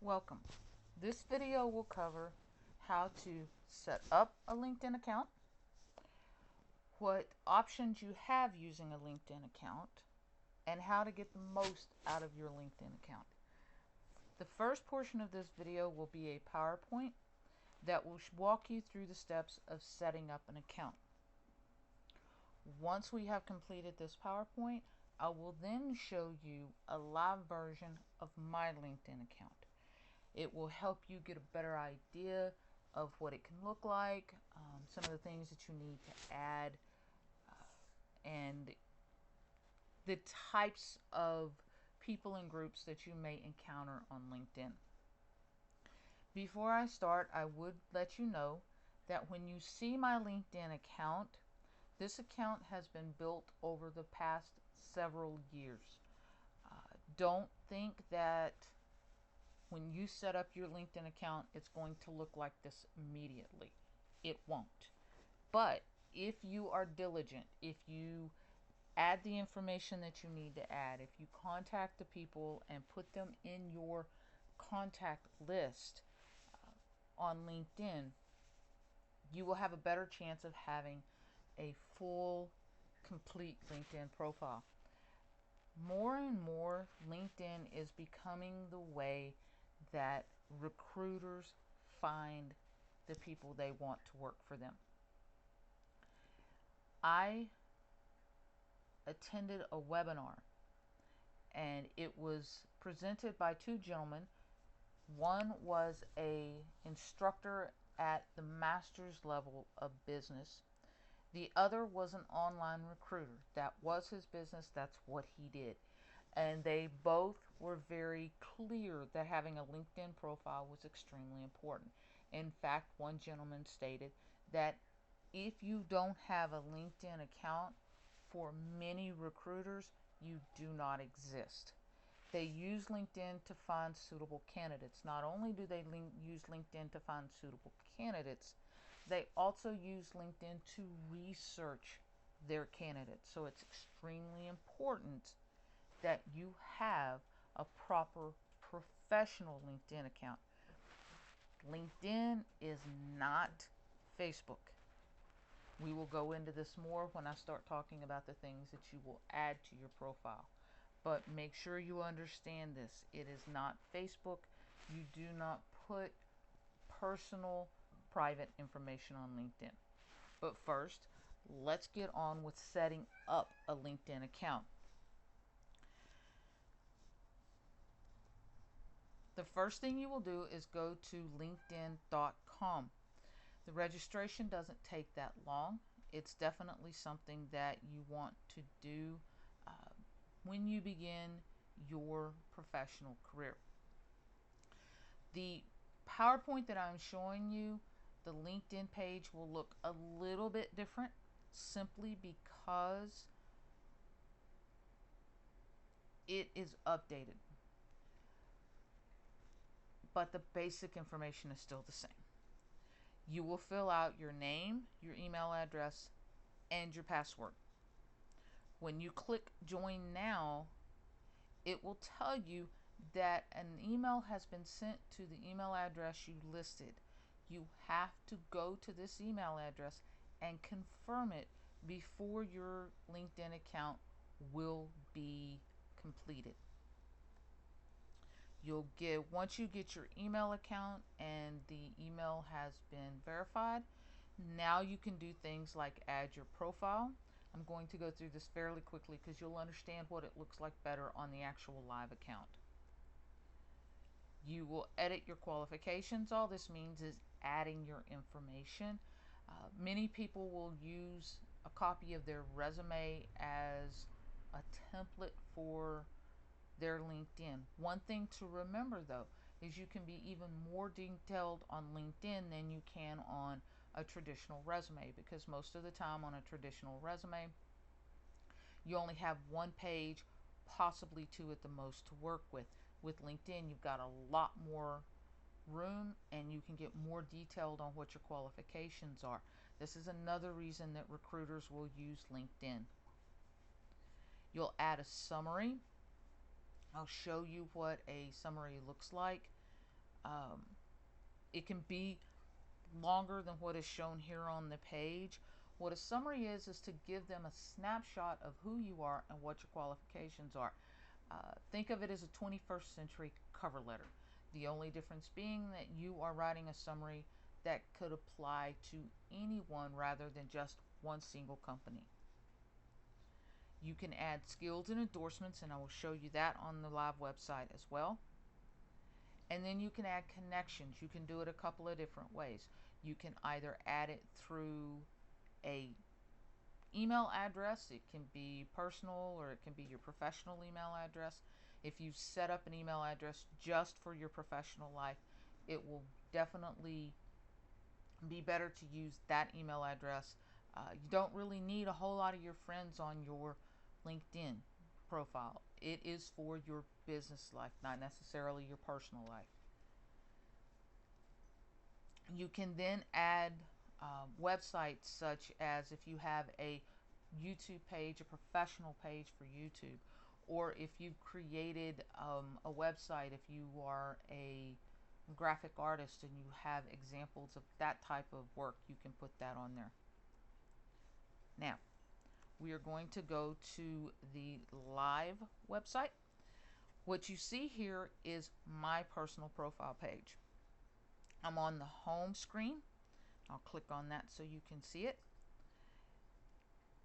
Welcome. This video will cover how to set up a LinkedIn account, what options you have using a LinkedIn account, and how to get the most out of your LinkedIn account. The first portion of this video will be a PowerPoint that will walk you through the steps of setting up an account. Once we have completed this PowerPoint, I will then show you a live version of my LinkedIn account. It will help you get a better idea of what it can look like, some of the things that you need to add, and the types of people and groups that you may encounter on LinkedIn. Before I start, I would let you know that when you see my LinkedIn account, this account has been built over the past several years. Don't think that when you set up your LinkedIn account, it's going to look like this immediately. It won't. But if you are diligent, if you add the information that you need to add, if you contact the people and put them in your contact list on LinkedIn, you will have a better chance of having a full, complete LinkedIn profile. More and more, LinkedIn is becoming the way that recruiters find the people they want to work for them. I attended a webinar and it was presented by two gentlemen. One was a instructor at the master's level of business. The other was an online recruiter. That was his business. That's what he did. And they both were very clear that having a LinkedIn profile was extremely important. In fact, one gentleman stated that if you don't have a LinkedIn account, for many recruiters, you do not exist. They use LinkedIn to find suitable candidates. Not only do they use LinkedIn to find suitable candidates, they also use LinkedIn to research their candidates. So it's extremely important that you have a proper professional LinkedIn account. LinkedIn is not Facebook. We will go into this more when I start talking about the things that you will add to your profile. But make sure you understand this. It is not Facebook. You do not put personal, private information on LinkedIn. But first, let's get on with setting up a LinkedIn account. The first thing you will do is go to linkedin.com. The registration doesn't take that long. It's definitely something that you want to do uh, when you begin your professional career. The PowerPoint that I'm showing you, the LinkedIn page will look a little bit different simply because it is updated. But the basic information is still the same. You will fill out your name, your email address, and your password. When you click join now, it will tell you that an email has been sent to the email address you listed. You have to go to this email address and confirm it before your LinkedIn account will be completed. Once you get your email account and the email has been verified, now you can do things like add your profile. I'm going to go through this fairly quickly because you'll understand what it looks like better on the actual live account. You will edit your qualifications. All this means is adding your information. Many people will use a copy of their resume as a template for their LinkedIn. One thing to remember though is you can be even more detailed on LinkedIn than you can on a traditional resume, because most of the time on a traditional resume you only have one page, possibly two at the most, to work with. With LinkedIn, you've got a lot more room and you can get more detailed on what your qualifications are. This is another reason that recruiters will use LinkedIn. You'll add a summary. I'll show you what a summary looks like. Um, it can be longer than what is shown here on the page. What a summary is to give them a snapshot of who you are and what your qualifications are. Think of it as a 21st century cover letter. The only difference being that you are writing a summary that could apply to anyone rather than just one single company. You can add skills and endorsements, and I will show you that on the live website as well. And then you can add connections. You can do it a couple of different ways. You can either add it through a email address. It can be personal or it can be your professional email address. If you set up an email address just for your professional life, it will definitely be better to use that email address. You don't really need a whole lot of your friends on your LinkedIn profile. It is for your business life, not necessarily your personal life. You can then add websites, such as if you have a YouTube page, a professional page for YouTube, or if you've created a website, if you are a graphic artist and you have examples of that type of work, you can put that on there. Now, we are going to go to the live website. What you see here is my personal profile page. I'm on the home screen. I'll click on that so you can see it.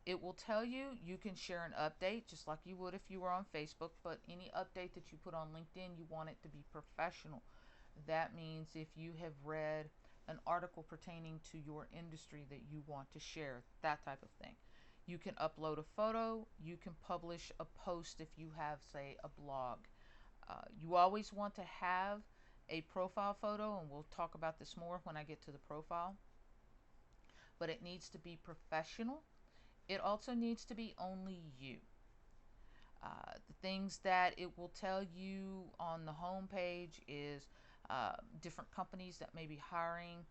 It will tell you you can share an update just like you would if you were on Facebook, but any update that you put on LinkedIn, you want it to be professional. That means if you have read an article pertaining to your industry that you want to share, that type of thing. You can upload a photo. You can publish a post if you have, say, a blog. You always want to have a profile photo, and we'll talk about this more when I get to the profile. But it needs to be professional. It also needs to be only you. The things that it will tell you on the home page is different companies that may be hiring,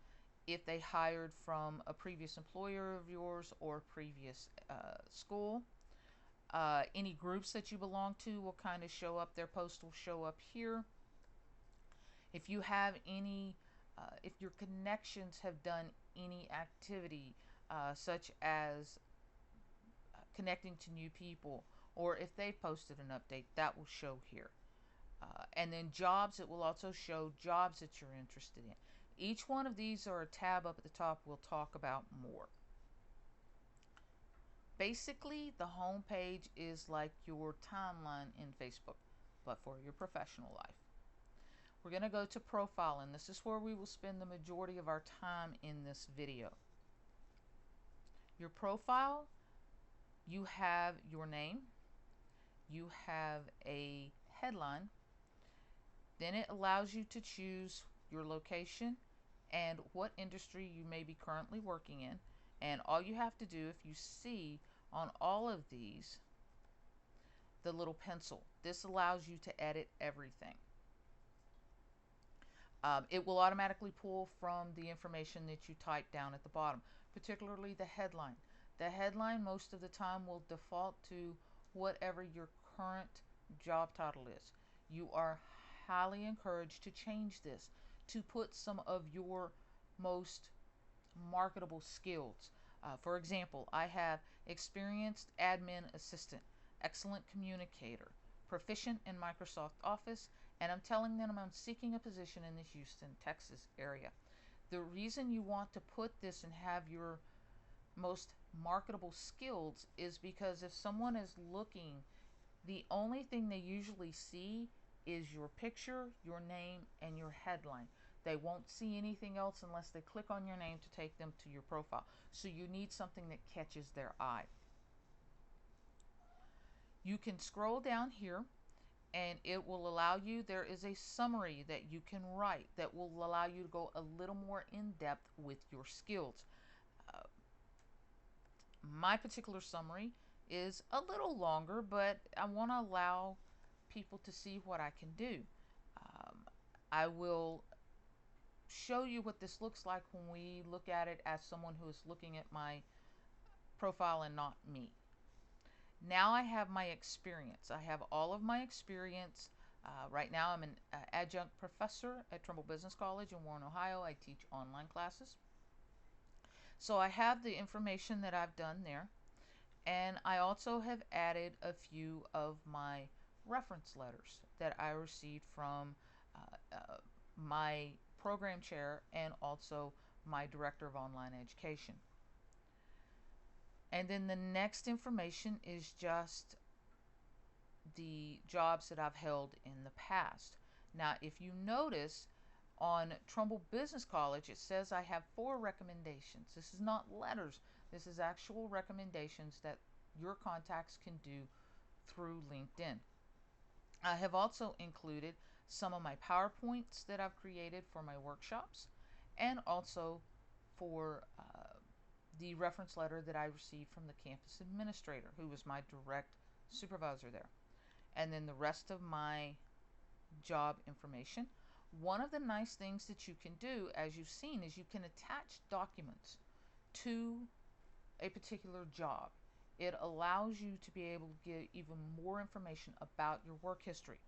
if they hired from a previous employer of yours or previous school. Any groups that you belong to will kind of show up. Their post will show up here. If you have any, if your connections have done any activity, such as connecting to new people, or if they posted an update, that will show here. And then jobs, it will also show jobs that you're interested in. Each one of these are a tab up at the top we'll talk about more. Basically, the home page is like your timeline in Facebook, but for your professional life. We're going to go to profile, and this is where we will spend the majority of our time in this video. Your profile, you have your name, you have a headline, then it allows you to choose your location and what industry you may be currently working in. And all you have to do, if you see on all of these, the little pencil, this allows you to edit everything. It will automatically pull from the information that you type down at the bottom, particularly the headline. The headline most of the time will default to whatever your current job title is. You are highly encouraged to change this, to put some of your most marketable skills. For example, I have experienced admin assistant, excellent communicator, proficient in Microsoft Office, and I'm telling them I'm seeking a position in the Houston, Texas area. The reason you want to put this and have your most marketable skills is because if someone is looking, the only thing they usually see is your picture, your name, and your headline. They won't see anything else unless they click on your name to take them to your profile. So you need something that catches their eye. You can scroll down here and it will allow you, there is a summary that you can write that will allow you to go a little more in depth with your skills. My particular summary is a little longer, but I want to allow people to see what I can do. I will show you what this looks like when we look at it as someone who is looking at my profile and not me. Now I have my experience. I have all of my experience Right now, I'm an adjunct professor at Trumbull Business College in Warren, Ohio. I teach online classes. So I have the information that I've done there. And I also have added a few of my reference letters that I received from my program chair and also my director of online education. And then the next information is just the jobs that I've held in the past. Now, if you notice on Trumbull Business College, it says I have 4 recommendations. This is not letters. This is actual recommendations that your contacts can do through LinkedIn. I have also included some of my PowerPoints that I've created for my workshops and also for the reference letter that I received from the campus administrator, who was my direct supervisor there. And then the rest of my job information. One of the nice things that you can do, as you've seen, is you can attach documents to a particular job. It allows you to be able to get even more information about your work history.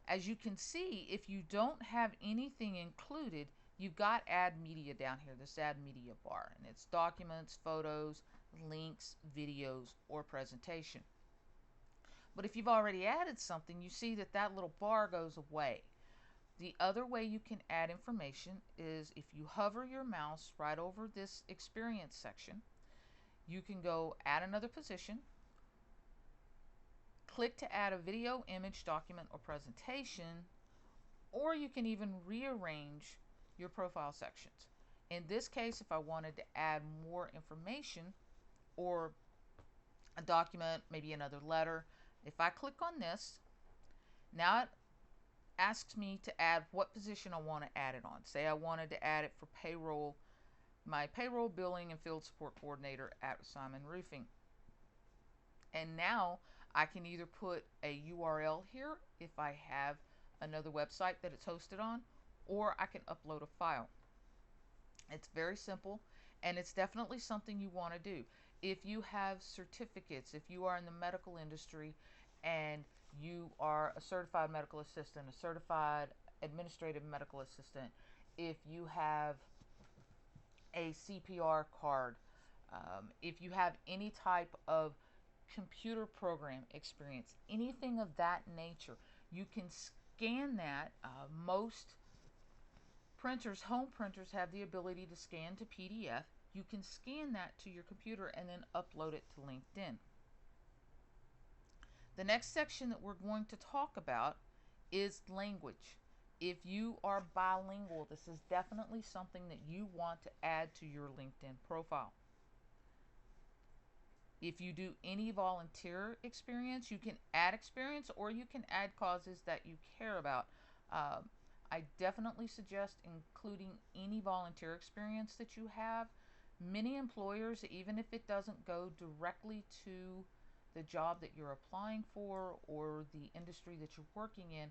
As you can see, if you don't have anything included, you've got add media down here, this add media bar, and it's documents, photos, links, videos, or presentation. But if you've already added something, you see that that little bar goes away. The other way you can add information is if you hover your mouse right over this experience section, you can go add another position, click to add a video, image, document, or presentation, or you can even rearrange your profile sections. In this case, if I wanted to add more information or a document, maybe another letter, if I click on this, now it asks me to add what position I want to add it on. Say I wanted to add it for payroll, my payroll, billing, and field support coordinator at Simon Roofing. And now I can either put a URL here if I have another website that it's hosted on, or I can upload a file. It's very simple, and it's definitely something you want to do. If you have certificates, if you are in the medical industry and you are a certified medical assistant, a certified administrative medical assistant, if you have a CPR card, if you have any type of computer program experience, anything of that nature, you can scan that. Most printers, home printers, have the ability to scan to PDF. You can scan that to your computer and then upload it to LinkedIn. The next section that we're going to talk about is language. If you are bilingual, this is definitely something that you want to add to your LinkedIn profile. If you do any volunteer experience, you can add experience or you can add causes that you care about. I definitely suggest including any volunteer experience that you have. Many employers, even if it doesn't go directly to the job that you're applying for or the industry that you're working in,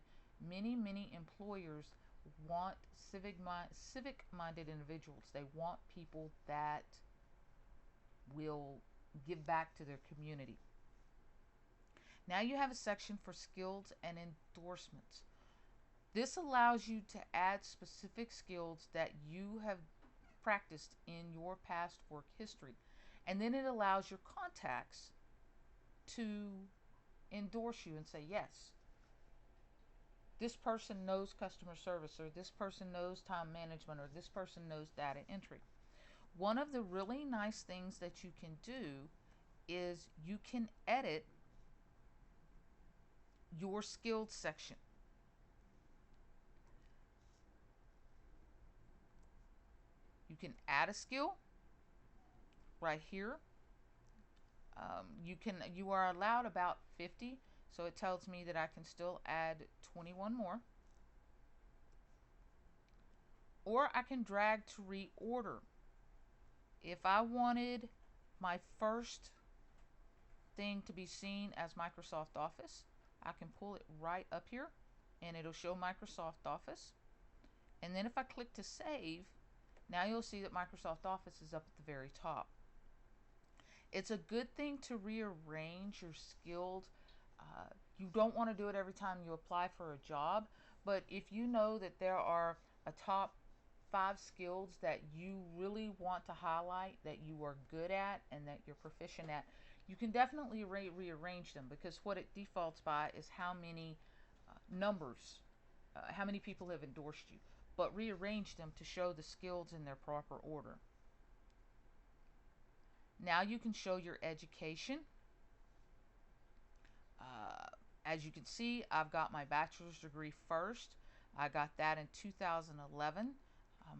many employers want civic-minded individuals. They want people that will give back to their community. Now you have a section for skills and endorsements. This allows you to add specific skills that you have practiced in your past work history. And then it allows your contacts to endorse you and say, yes, this person knows customer service, or this person knows time management, or this person knows data entry. One of the really nice things that you can do is you can edit your skilled section. You can add a skill right here. You are allowed about 50, so it tells me that I can still add 21 more. Or I can drag to reorder. If I wanted my first thing to be seen as Microsoft Office, I can pull it right up here and it'll show Microsoft Office. And then if I click to save, now you'll see that Microsoft Office is up at the very top. It's a good thing to rearrange your skilled You don't want to do it every time you apply for a job, but if you know that there are a top 5 skills that you really want to highlight, that you are good at and that you're proficient at, you can definitely rearrange them, because what it defaults by is how many numbers, how many people have endorsed you, but rearrange them to show the skills in their proper order. Now you can show your education. As you can see, I've got my bachelor's degree first. I got that in 2011.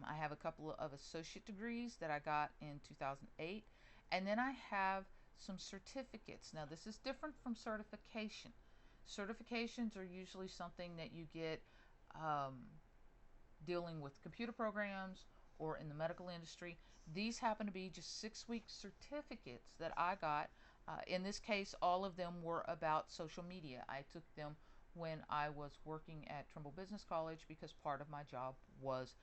I have a couple of associate degrees that I got in 2008. And then I have some certificates. Now, this is different from certification. Certifications are usually something that you get dealing with computer programs or in the medical industry. These happen to be just 6-week certificates that I got. In this case, all of them were about social media. I took them when I was working at Trimble Business College because part of my job was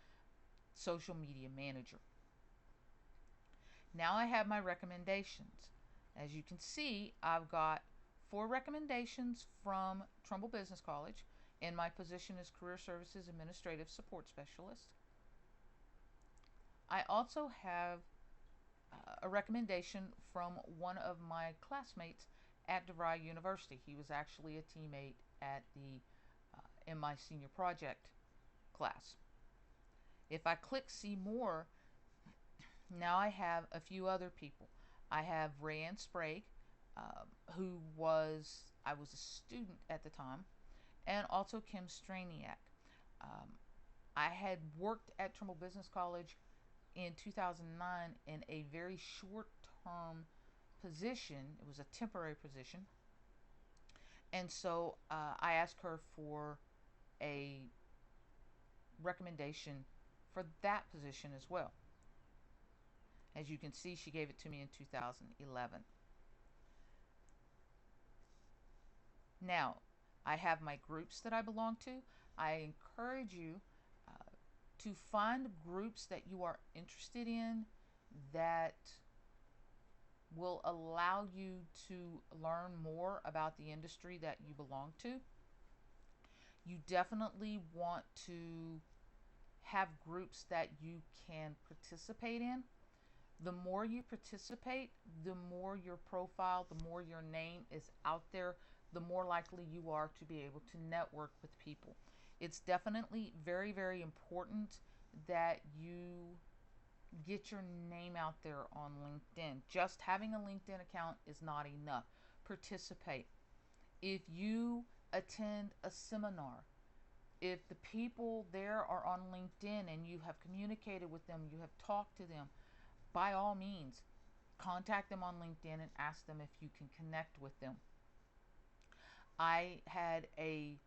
social media manager. Now I have my recommendations. As you can see, I've got 4 recommendations from Trimble Business College in my position as Career Services Administrative Support Specialist. I also have a recommendation from one of my classmates at DeVry University. He was actually a teammate at the in my senior project class. If I click see more, now I have a few other people. I have Rayanne Sprague, who I was a student at the time, and also Kim Straniak. I had worked at Trimble Business College in 2009 in a very short-term position. It was a temporary position. And so I asked her for a recommendation for that position as well. As you can see, she gave it to me in 2011. Now, I have my groups that I belong to. I encourage you to find groups that you are interested in that will allow you to learn more about the industry that you belong to. You definitely want to have groups that you can participate in. The more you participate, the more your profile, the more your name is out there, the more likely you are to be able to network with people. It's definitely very, very important that you get your name out there on LinkedIn. Just having a LinkedIn account is not enough. Participate. If you attend a seminar, if the people there are on LinkedIn and you have communicated with them, you have talked to them, by all means, contact them on LinkedIn and ask them if you can connect with them. I had a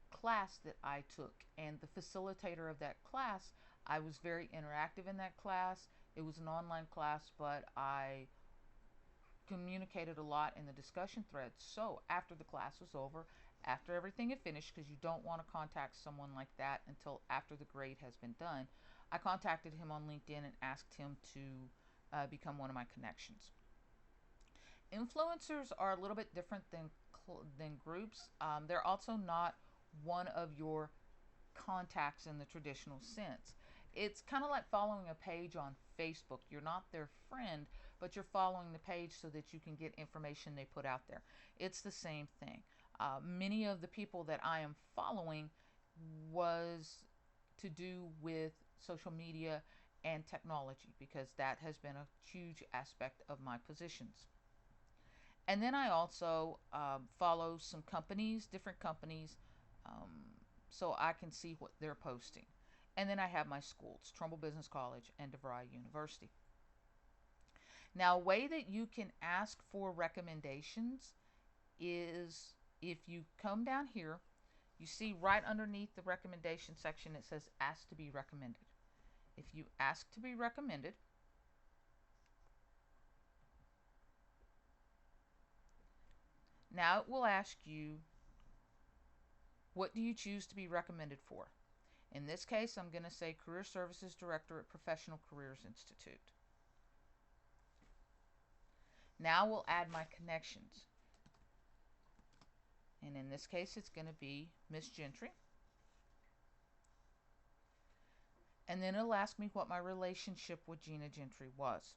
class that I took, and the facilitator of that class, I was very interactive in that class. It was an online class, but I communicated a lot in the discussion threads. So after the class was over, after everything had finished, because you don't want to contact someone like that until after the grade has been done, I contacted him on LinkedIn and asked him to become one of my connections. Influencers are a little bit different than groups. They're also not one of your contacts in the traditional sense. It's kind of like following a page on Facebook. You're not their friend, but you're following the page so that you can get information they put out there. It's the same thing. Many of the people that I am following was to do with social media and technology, because that has been a huge aspect of my positions. And then I also follow some companies, different companies, so I can see what they're posting. And then I have my schools, Trumbull Business College and DeVry University. Now, a way that you can ask for recommendations is if you come down here, you see right underneath the recommendation section, it says ask to be recommended. If you ask to be recommended, now it will ask you, what do you choose to be recommended for? In this case, I'm going to say Career Services Director at Professional Careers Institute. Now we'll add my connections. And in this case, it's going to be Miss Gentry. And then it'll ask me what my relationship with Gina Gentry was.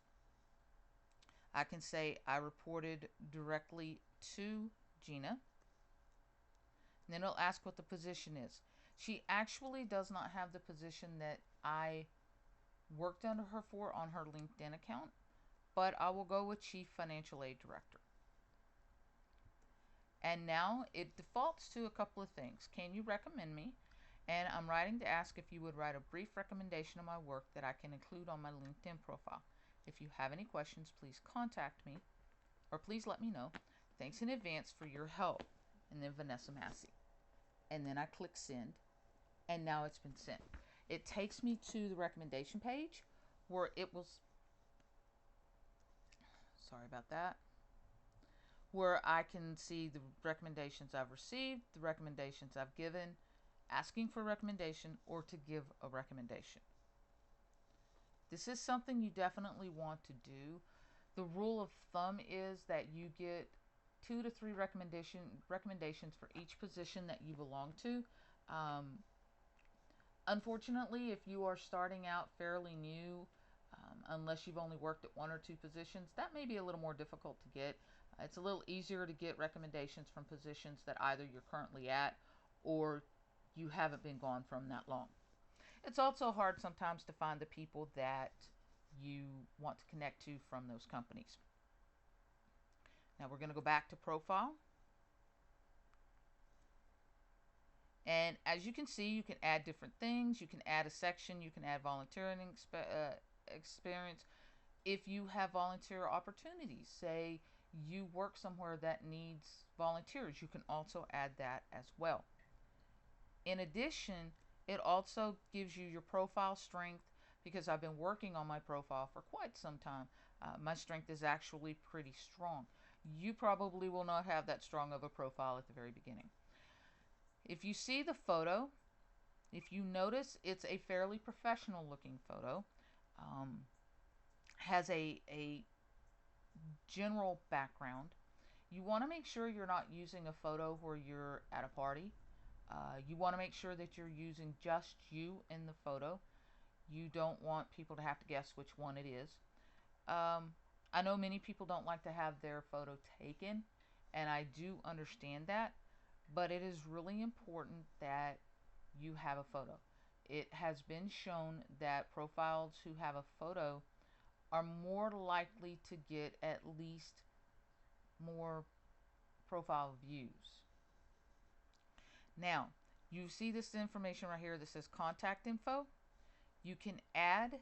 I can say I reported directly to Gina. And then it'll ask what the position is. She actually does not have the position that I worked under her for on her LinkedIn account, but I will go with Chief Financial Aid Director. And now it defaults to a couple of things. Can you recommend me? And I'm writing to ask if you would write a brief recommendation of my work that I can include on my LinkedIn profile. If you have any questions, please contact me, or please let me know. Thanks in advance for your help. And then Vanessa Massey. And then I click send, and now it's been sent. It takes me to the recommendation page where it will, sorry about that, where I can see the recommendations I've received, the recommendations I've given, asking for a recommendation, or to give a recommendation. This is something you definitely want to do. The rule of thumb is that you get 2 to 3 recommendations for each position that you belong to. Unfortunately, if you are starting out fairly new, unless you've only worked at 1 or 2 positions, that may be a little more difficult to get. It's a little easier to get recommendations from positions that either you're currently at or you haven't been gone from that long. It's also hard sometimes to find the people that you want to connect to from those companies. Now we're going to go back to profile. And as you can see, you can add different things. You can add a section. You can add volunteering experience. If you have volunteer opportunities, say you work somewhere that needs volunteers, you can also add that as well. In addition, it also gives you your profile strength, because I've been working on my profile for quite some time. My strength is actually pretty strong. You probably will not have that strong of a profile at the very beginning. If you see the photo, if you notice, it's a fairly professional looking photo. Has a general background. You want to make sure you're not using a photo where you're at a party. You want to make sure that you're using just you in the photo. You don't want people to have to guess which one it is. I know many people don't like to have their photo taken, and I do understand that, but it is really important that you have a photo. It has been shown that profiles who have a photo are more likely to get at least more profile views. Now, you see this information right here that says contact info. You can add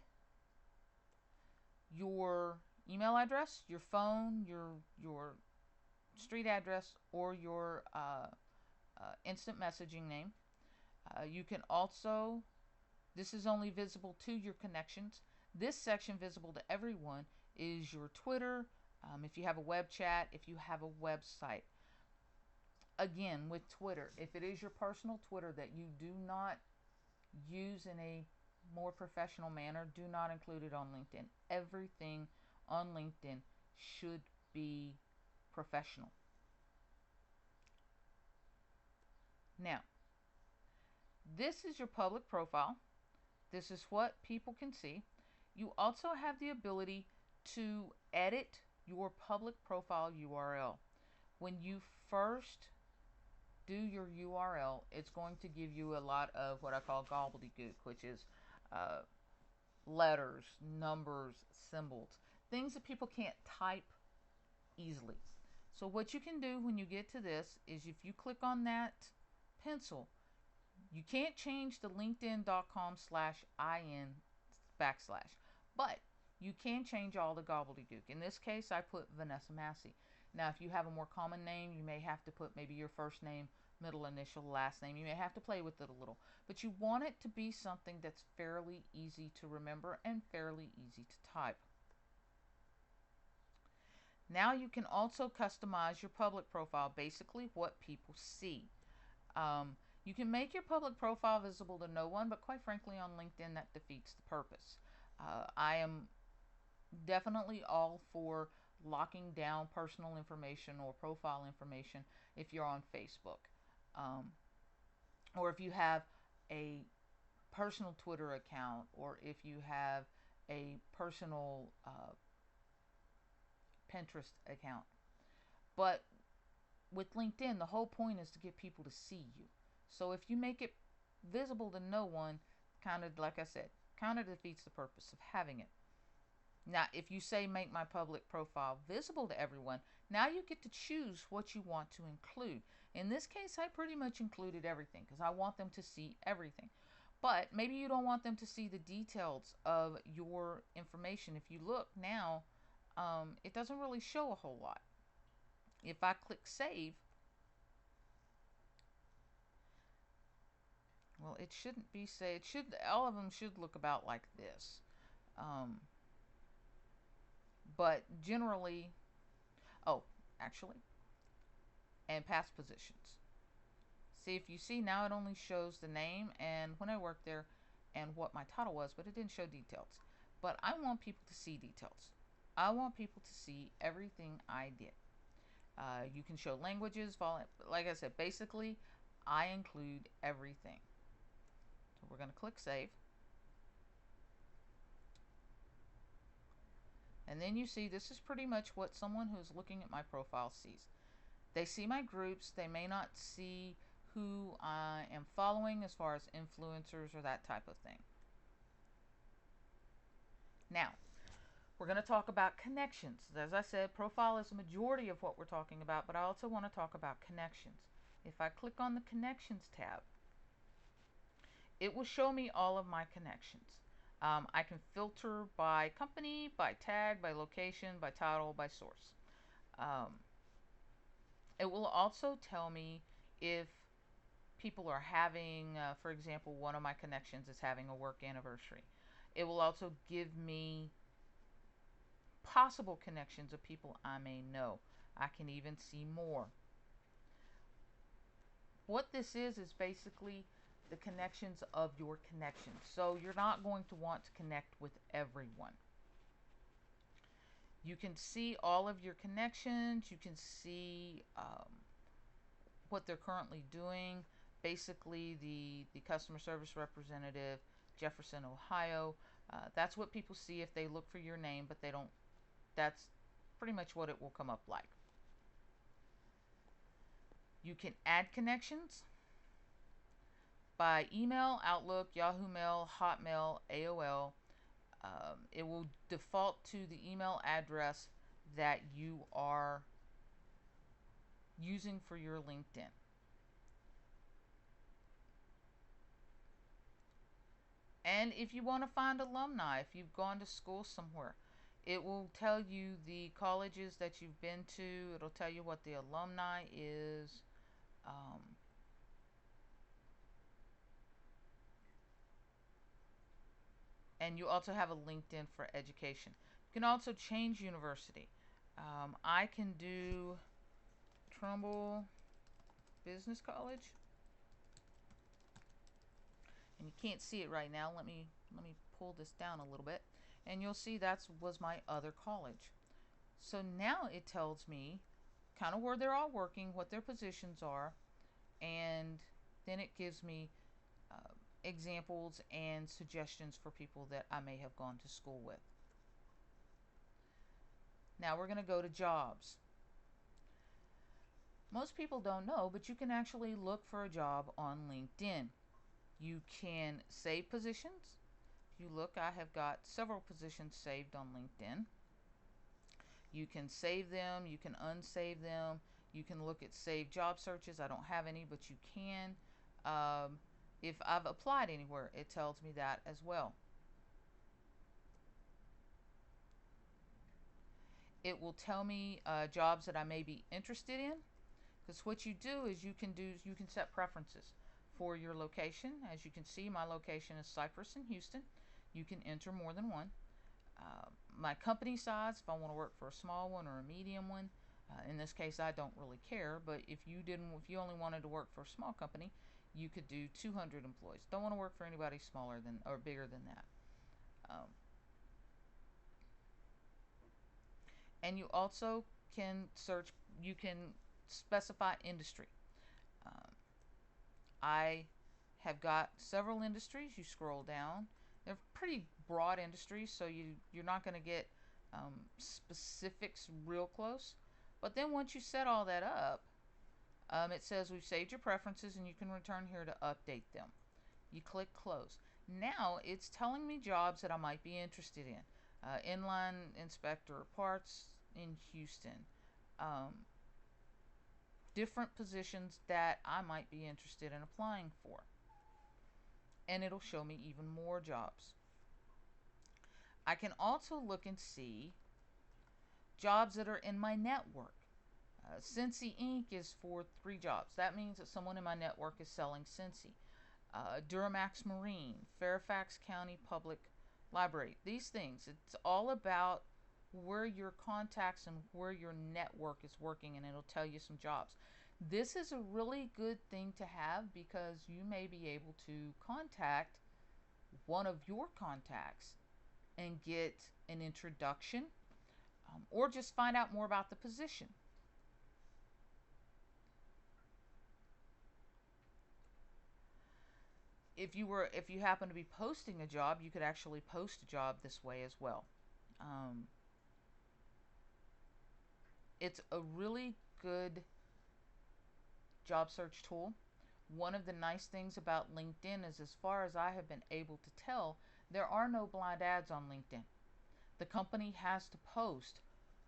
your email address, your phone, your street address, or your instant messaging name. You can also, this is only visible to your connections. This section visible to everyone is your Twitter, if you have a web chat, if you have a website. Again, with Twitter, if it is your personal Twitter that you do not use in a more professional manner, do not include it on LinkedIn. Everything on LinkedIn should be professional. Now, this is your public profile. This is what people can see. You also have the ability to edit your public profile URL. When you first do your URL, it's going to give you a lot of what I call gobbledygook, which is letters, numbers, symbols, things that people can't type easily. So what you can do when you get to this is, if you click on that pencil, you can't change the linkedin.com/in/, but you can change all the gobbledygook. In this case, I put Vanessa Massey. Now, if you have a more common name, you may have to put maybe your first name, middle initial, last name. You may have to play with it a little, but you want it to be something that's fairly easy to remember and fairly easy to type. Now you can also customize your public profile, basically what people see. You can make your public profile visible to no one, but quite frankly on LinkedIn that defeats the purpose. I am definitely all for locking down personal information or profile information if you're on Facebook. Um, or if you have a personal Twitter account, or if you have a personal Pinterest account. But with LinkedIn, the whole point is to get people to see you. So if you make it visible to no one, kind of like I said, kind of defeats the purpose of having it. Now, if you say make my public profile visible to everyone, now you get to choose what you want to include. In this case, I pretty much included everything because I want them to see everything. But maybe you don't want them to see the details of your information. If you look now, it doesn't really show a whole lot. If I click save, well, it shouldn't be saved. All of them should look about like this. Um, but generally, oh, actually, and past positions. See, if you see now, it only shows the name and when I worked there and what my title was, but it didn't show details. But I want people to see details. I want people to see everything I did. You can show languages, like I said, basically, I include everything. So we're going to click save. And then you see this is pretty much what someone who's looking at my profile sees. They see my groups. They may not see who I am following as far as influencers or that type of thing. Now, we're going to talk about connections. As I said, profile is a majority of what we're talking about, but I also want to talk about connections. If I click on the connections tab, it will show me all of my connections. I can filter by company, by tag, by location, by title, by source. It will also tell me if people are having, for example, one of my connections is having a work anniversary. It will also give me possible connections of people I may know. I can even see more. What this is basically the connections of your connections. So you're not going to want to connect with everyone. You can see all of your connections. You can see what they're currently doing. Basically, the customer service representative, Jefferson, Ohio. That's what people see if they look for your name, but they don't. That's pretty much what it will come up like. You can add connections by email, Outlook, Yahoo Mail, Hotmail, AOL. It will default to the email address that you are using for your LinkedIn. And if you want to find alumni, if you've gone to school somewhere, it will tell you the colleges that you've been to. It'll tell you what the alumni is. And you also have a LinkedIn for education. You can also change university. I can do Trumbull Business College. And you can't see it right now. Let me pull this down a little bit, and you'll see that was my other college. So now it tells me kind of where they're all working, what their positions are, and then it gives me examples and suggestions for people that I may have gone to school with. Now we're going to go to jobs. Most people don't know, but you can actually look for a job on LinkedIn. You can save positions. If you look, I have got several positions saved on LinkedIn. You can save them, you can unsave them. You can look at saved job searches. I don't have any, but you can. If I've applied anywhere, it tells me that as well. It will tell me jobs that I may be interested in. Because what you do is you can set preferences for your location. As you can see, my location is Cypress and Houston. You can enter more than one. My company size, if I want to work for a small one or a medium one. In this case, I don't really care, but if you only wanted to work for a small company, you could do 200 employees. Don't want to work for anybody smaller than or bigger than that. And you also can search, you can specify industry. Um, I have got several industries. You scroll down. They're pretty broad industries, so you're not going to get specifics real close. But then once you set all that up, it says we've saved your preferences and you can return here to update them. You click close. Now it's telling me jobs that I might be interested in. Inline inspector parts in Houston. Um, Different positions that I might be interested in applying for. And it'll show me even more jobs. I can also look and see jobs that are in my network. Cincy Inc. is for 3 jobs. That means that someone in my network is selling Cincy. Duramax Marine, Fairfax County Public Library. These things, it's all about where your contacts and where your network is working, and it'll tell you some jobs. This is a really good thing to have because you may be able to contact one of your contacts and get an introduction, or just find out more about the position. If you happen to be posting a job, you could actually post a job this way as well. Um, it's a really good job search tool. One of the nice things about LinkedIn is, as far as I have been able to tell, there are no blind ads on LinkedIn. The company has to post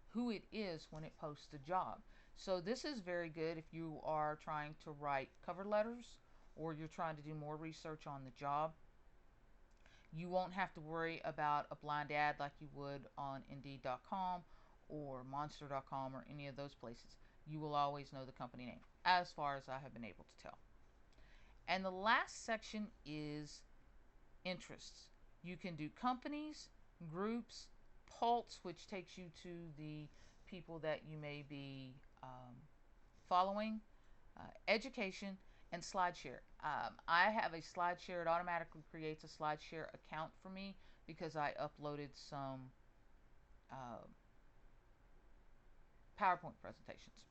who it is when it posts a job. So this is very good if you are trying to write cover letters or you're trying to do more research on the job. You won't have to worry about a blind ad like you would on Indeed.com or Monster.com or any of those places. You will always know the company name, as far as I have been able to tell. And the last section is interests. You can do companies, groups, Pulse, which takes you to the people that you may be following, education, and SlideShare. I have a SlideShare. It automatically creates a SlideShare account for me because I uploaded some uh, PowerPoint presentations.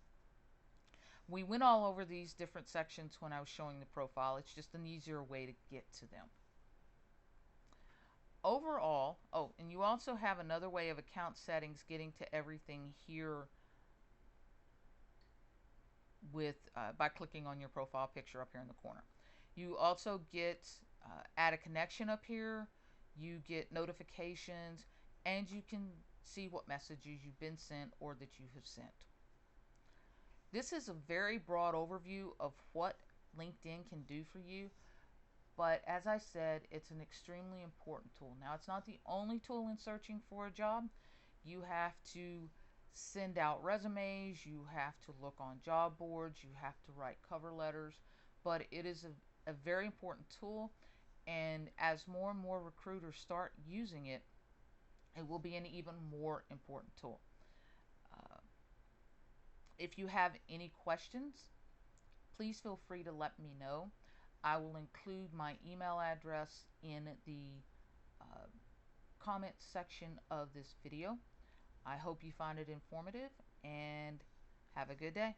We went all over these different sections when I was showing the profile. It's just an easier way to get to them. Overall, oh, and you also have another way of account settings, getting to everything here with by clicking on your profile picture up here in the corner. You also get add a connection up here. You get notifications, and you can see what messages you've been sent or that you have sent. This is a very broad overview of what LinkedIn can do for you. But as I said, it's an extremely important tool. Now, it's not the only tool in searching for a job. You have to send out resumes, you have to look on job boards, you have to write cover letters, but it is a very important tool. And as more and more recruiters start using it, it will be an even more important tool. Uh, if you have any questions, please feel free to let me know. I will include my email address in the uh, comment section of this video. I hope you find it informative and have a good day.